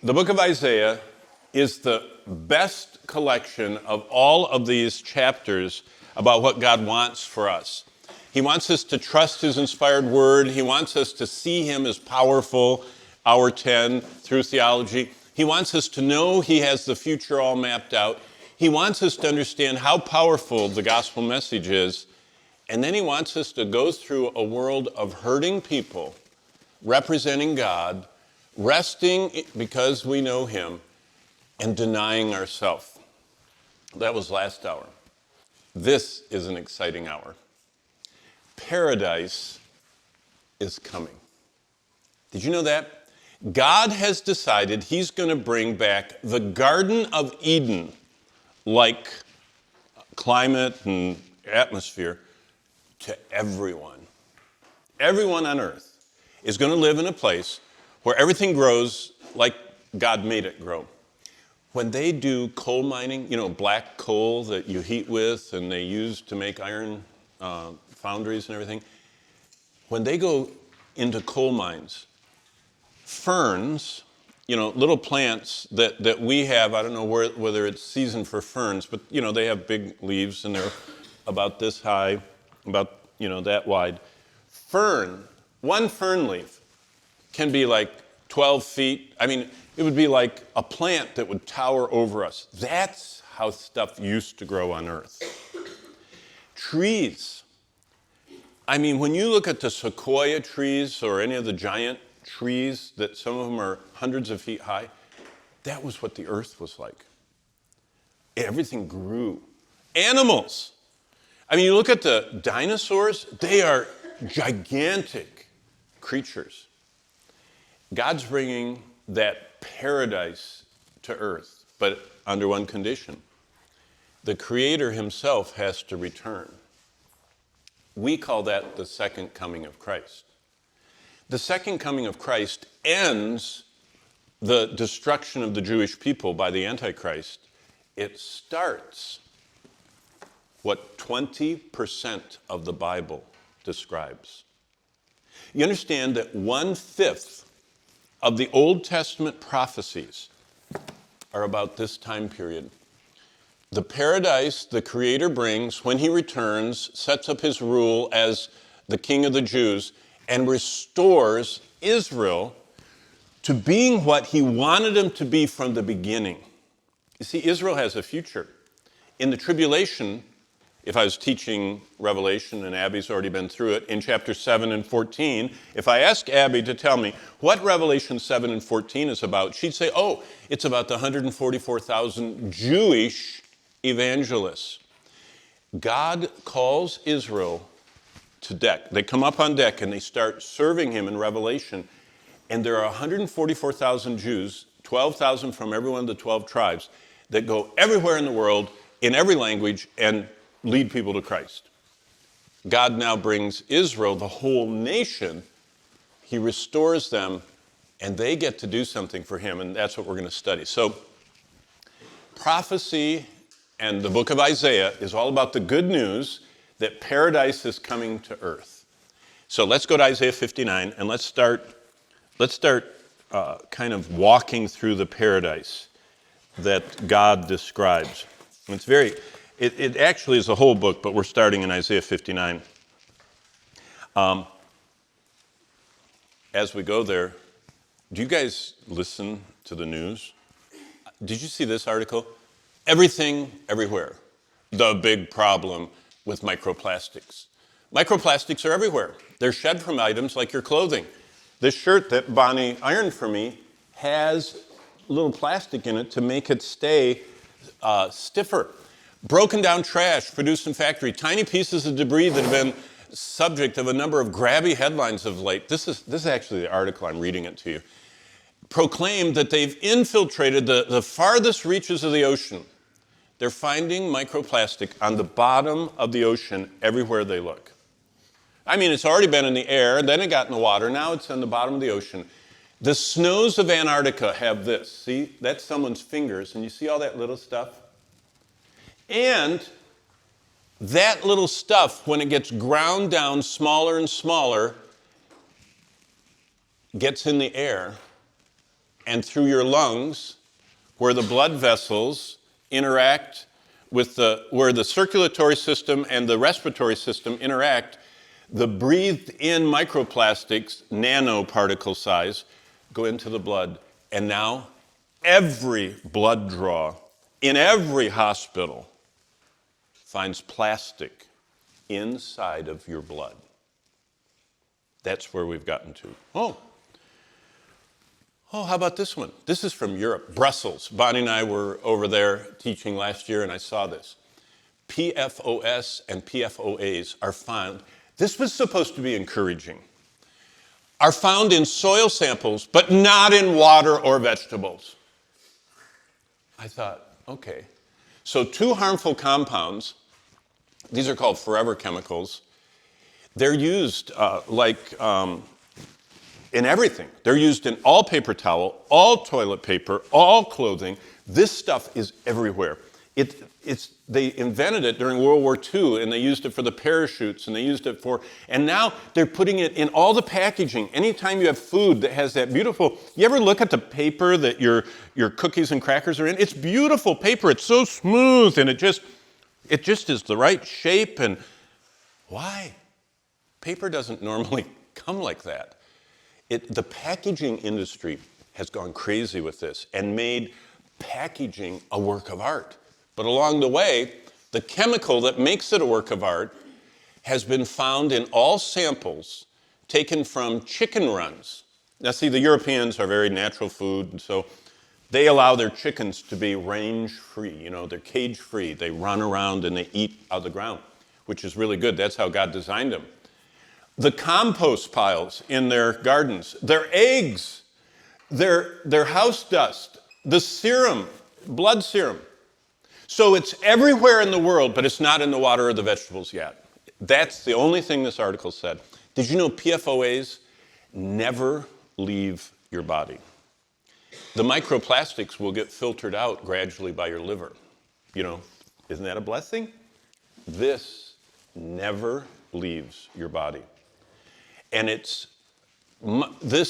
The book of Isaiah is the best collection of all of these chapters about what God wants for us. He wants us to trust his inspired word. He wants us to see him as powerful, hour 10, through theology. He wants us to know he has the future all mapped out. He wants us to understand how powerful the gospel message is. And then he wants us to go through a world of hurting people, representing God, resting because we know him, and denying ourselves. That was last hour. This is an exciting hour. Paradise is coming. Did you know that? God has decided he's going to bring back the Garden of Eden, like climate and atmosphere, to everyone. Everyone on earth is going to live in a place where everything grows like God made it grow. When they do coal mining, black coal that you heat with and they use to make iron foundries and everything, when they go into coal mines, ferns, little plants that we have, I don't know whether it's season for ferns, but they have big leaves and they're about this high, about that wide. One fern leaf can be like 12 feet. I mean, it would be like a plant that would tower over us. That's how stuff used to grow on earth. Trees. I mean, when you look at the sequoia trees or any of the giant trees that some of them are hundreds of feet high, that was what the earth was like. Everything grew. Animals. I mean, you look at the dinosaurs, they are gigantic creatures. God's bringing that paradise to earth, but under one condition. The Creator himself has to return. We call that the second coming of Christ. The second coming of Christ ends the destruction of the Jewish people by the Antichrist. It starts what 20% of the Bible describes. You understand that 1/5 of the Old Testament prophecies are about this time period. The paradise the Creator brings when he returns, sets up his rule as the King of the Jews, and restores Israel to being what he wanted them to be from the beginning. You see, Israel has a future. In the tribulation, if I was teaching Revelation, and Abby's already been through it, in chapter 7 and 14, if I ask Abby to tell me what Revelation 7 and 14 is about, she'd say, it's about the 144,000 Jewish evangelists. God calls Israel to deck. They come up on deck and they start serving him in Revelation. And there are 144,000 Jews, 12,000 from every one of the 12 tribes, that go everywhere in the world, in every language, and lead people to Christ. God now brings Israel, the whole nation. He restores them, and they get to do something for him, and that's what we're going to study. So, prophecy and the book of Isaiah is all about the good news that paradise is coming to earth. So let's go to Isaiah 59, and let's start kind of walking through the paradise that God describes. And it actually is a whole book, but we're starting in Isaiah 59. As we go there, do you guys listen to the news? Did you see this article? Everything, everywhere. The big problem with microplastics. Microplastics are everywhere. They're shed from items like your clothing. This shirt that Bonnie ironed for me has a little plastic in it to make it stay stiffer. Broken down trash produced in factory, tiny pieces of debris that have been subject of a number of grabby headlines of late. This is actually the article, I'm reading it to you. Proclaimed that they've infiltrated the farthest reaches of the ocean. They're finding microplastic on the bottom of the ocean everywhere they look. I mean, it's already been in the air, then it got in the water, now it's on the bottom of the ocean. The snows of Antarctica have this. See, that's someone's fingers, and you see all that little stuff? And that little stuff, when it gets ground down smaller and smaller, gets in the air and through your lungs, where the blood vessels interact with where the circulatory system and the respiratory system interact, the breathed in microplastics, nanoparticle size, go into the blood. And now every blood draw in every hospital finds plastic inside of your blood. That's where we've gotten to. Oh, how about this one? This is from Europe, Brussels. Bonnie and I were over there teaching last year, and I saw this. PFOS and PFOAs are found, this was supposed to be encouraging, are found in soil samples, but not in water or vegetables. I thought, okay. So 2 harmful compounds, these are called forever chemicals. They're used in everything. They're used in all paper towel, all toilet paper, all clothing. This stuff is everywhere. They invented it during World War II, and they used it for the parachutes, and they used it and now they're putting it in all the packaging. Anytime you have food that has that beautiful, you ever look at the paper that your cookies and crackers are in? It's beautiful paper. It's so smooth, and it just is the right shape. And why? Paper doesn't normally come like that. The packaging industry has gone crazy with this and made packaging a work of art. But along the way, the chemical that makes it a work of art has been found in all samples taken from chicken runs. Now see, the Europeans are very natural food, and so they allow their chickens to be range-free, they're cage-free. They run around and they eat out of the ground, which is really good. That's how God designed them. The compost piles in their gardens, their eggs, their house dust, the serum, blood serum. So it's everywhere in the world, but it's not in the water or the vegetables yet. That's the only thing this article said. Did you know PFOAs never leave your body? The microplastics will get filtered out gradually by your liver. Isn't that a blessing? This never leaves your body. And this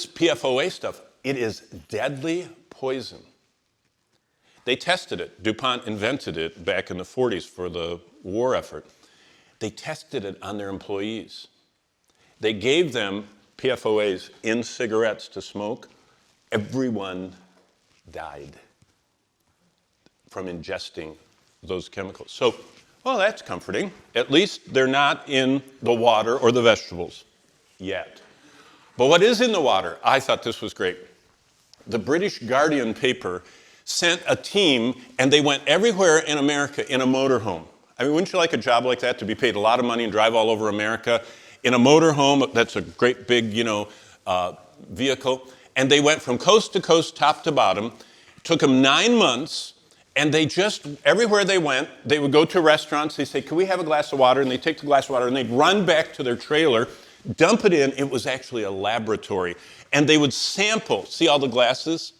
PFOA stuff, it is deadly poison. They tested it. DuPont invented it back in the 40s for the war effort. They tested it on their employees. They gave them PFOAs in cigarettes to smoke. Everyone died from ingesting those chemicals. So, well, that's comforting. At least they're not in the water or the vegetables yet. But what is in the water? I thought this was great. The British Guardian paper sent a team, and they went everywhere in America in a motorhome. I mean, wouldn't you like a job like that, to be paid a lot of money and drive all over America in a motorhome? That's a great big, vehicle. And they went from coast to coast, top to bottom. It took them 9 months, and they just, everywhere they went, they would go to restaurants. They say, "Can we have a glass of water?" And they'd take the glass of water, and they'd run back to their trailer, dump it in. It was actually a laboratory. And they would sample, see all the glasses?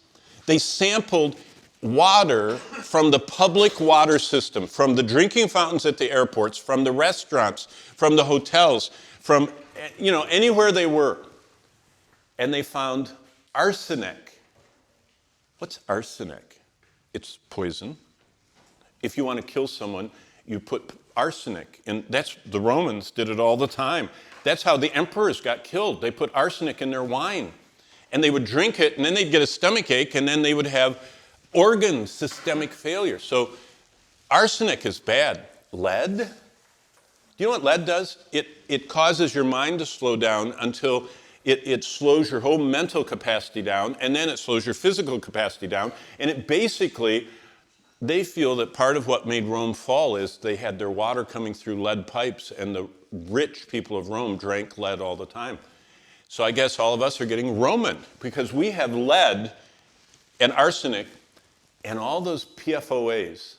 They sampled water from the public water system, from the drinking fountains at the airports, from the restaurants, from the hotels, from anywhere they were. And they found arsenic. What's arsenic? It's poison. If you want to kill someone, you put arsenic, and the Romans did it all the time. That's how the emperors got killed. They put arsenic in their wine, and they would drink it, and then they'd get a stomach ache, and then they would have organ systemic failure. So arsenic is bad. Lead? Do you know what lead does? It causes your mind to slow down until it slows your whole mental capacity down, and then it slows your physical capacity down. And it basically, they feel that part of what made Rome fall is they had their water coming through lead pipes, and the rich people of Rome drank lead all the time. So I guess all of us are getting Roman, because we have lead and arsenic and all those PFOAs.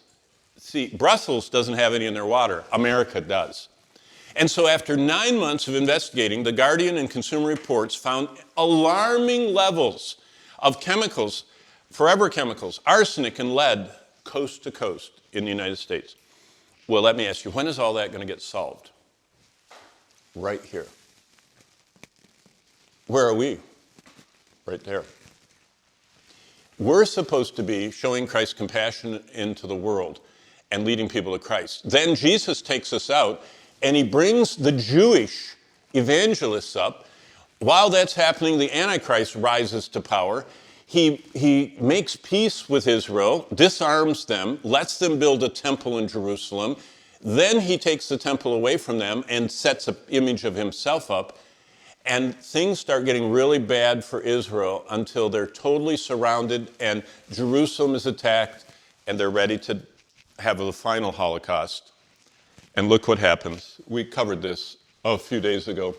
See, Brussels doesn't have any in their water. America does. And so after 9 months of investigating, The Guardian and Consumer Reports found alarming levels of chemicals, forever chemicals, arsenic and lead, coast to coast in the United States. Well, let me ask you, when is all that going to get solved? Right here. Where are we? Right there. we're supposed to be showing Christ's compassion into the world and leading people to Christ. Then Jesus takes us out and he brings the Jewish evangelists up. While that's happening, the Antichrist rises to power. He makes peace with Israel, disarms them, lets them build a temple in Jerusalem. Then he takes the temple away from them and sets an image of himself up. And things start getting really bad for Israel until they're totally surrounded and Jerusalem is attacked and they're ready to have the final Holocaust. And look what happens. We covered this a few days ago.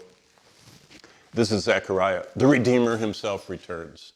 This is Zechariah. The Redeemer himself returns.